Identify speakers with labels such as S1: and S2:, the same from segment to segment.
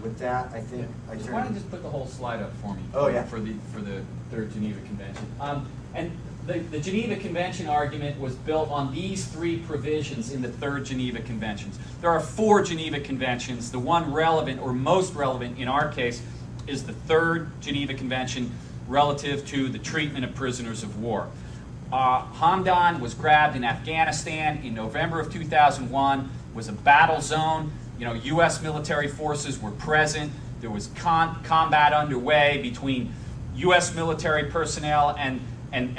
S1: with that, I think I
S2: Why don't
S1: turn.
S2: you just put the whole slide up for me?
S1: Oh, yeah.
S2: For the Third Geneva Convention. And the Geneva Convention argument was built on these three provisions in the Third Geneva Conventions. There are 4 Geneva Conventions. The one relevant, or most relevant in our case, is the Third Geneva Convention relative to the treatment of prisoners of war. Hamdan was grabbed in Afghanistan in November of 2001. It was a battle zone. You know, U.S. military forces were present. There was combat underway between U.S. military personnel and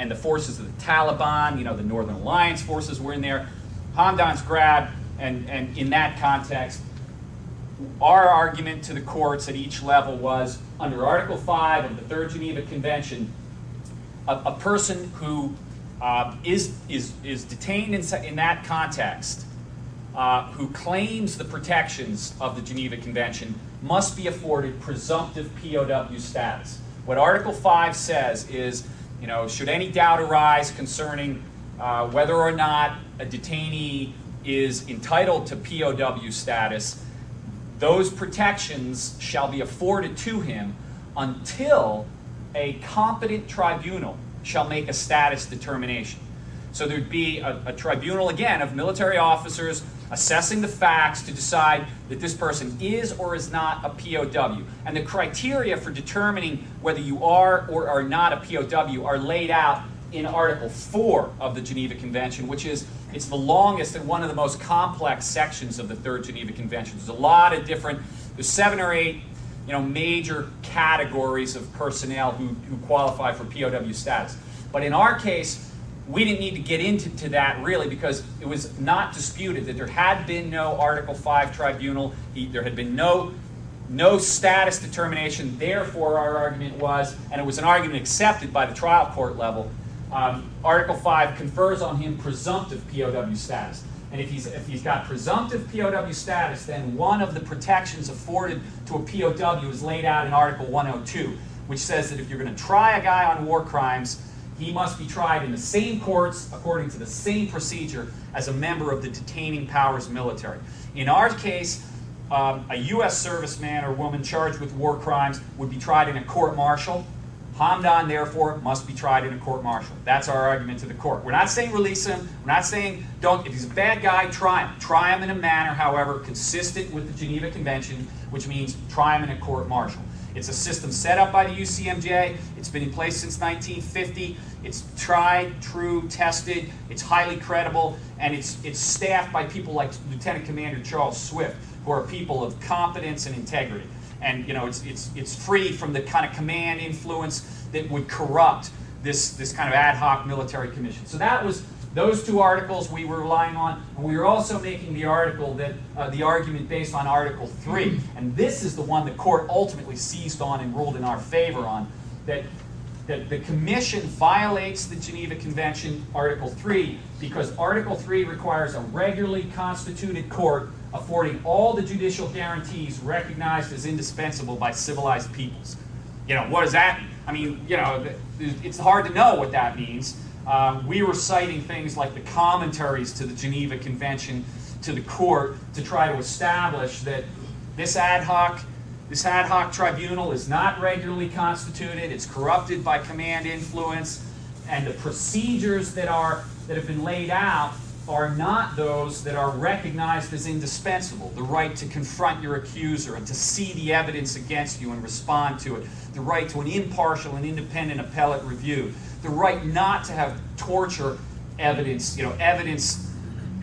S2: the forces of the Taliban. You know, the Northern Alliance forces were in there. Hamdan's grabbed, and in that context, our argument to the courts at each level was, under Article 5 of the Third Geneva Convention, a person who is detained in that context, who claims the protections of the Geneva Convention, must be afforded presumptive POW status. What Article 5 says is, you know, should any doubt arise concerning whether or not a detainee is entitled to POW status, those protections shall be afforded to him until a competent tribunal shall make a status determination. So there'd be a tribunal, again, of military officers assessing the facts to decide that this person is or is not a POW. And the criteria for determining whether you are or are not a POW are laid out in Article 4 of the Geneva Convention, which is, it's the longest and one of the most complex sections of the Third Geneva Convention. There's a lot of different, there's 7 or 8, you know, major categories of personnel who qualify for POW status. But in our case, we didn't need to get into that really, because it was not disputed that there had been no Article 5 tribunal. There had been no status determination. Therefore, our argument was, and it was an argument accepted by the trial court level, Article 5 confers on him presumptive POW status. And if he's got presumptive POW status, then one of the protections afforded to a POW is laid out in Article 102, which says that if you're going to try a guy on war crimes, he must be tried in the same courts according to the same procedure as a member of the detaining powers military. In our case, a U.S. serviceman or woman charged with war crimes would be tried in a court-martial. Hamdan, therefore, must be tried in a court-martial. That's our argument to the court. We're not saying release him. We're not saying don't. If he's a bad guy, try him. Try him in a manner, however, consistent with the Geneva Convention, which means try him in a court-martial. It's a system set up by the UCMJ. It's been in place since 1950. It's tried, true, tested. It's highly credible, and it's staffed by people like Lieutenant Commander Charles Swift, who are people of competence and integrity. And you know, it's free from the kind of command influence that would corrupt this kind of ad hoc military commission. So that was those 2 articles we were relying on, and we were also making the article that the argument based on Article 3, and this is the one the court ultimately seized on and ruled in our favor on, that the commission violates the Geneva Convention, Article 3, because Article 3 requires a regularly constituted court affording all the judicial guarantees recognized as indispensable by civilized peoples. You know, what does that mean? I mean, you know, it's hard to know what that means. We were citing things like the commentaries to the Geneva Convention to the court to try to establish that this ad hoc tribunal is not regularly constituted, it's corrupted by command influence, and the procedures that have been laid out are not those that are recognized as indispensable. The right to confront your accuser and to see the evidence against you and respond to it. The right to an impartial and independent appellate review. The right not to have torture evidence, you know, evidence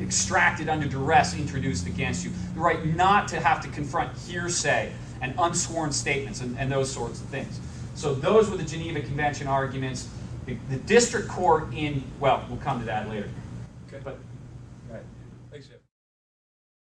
S2: extracted under duress introduced against you. The right not to have to confront hearsay and unsworn statements and those sorts of things. So those were the Geneva Convention arguments. The district court in, well, we'll come to that later.
S3: Okay.
S2: But,
S3: Thanks, Jeff.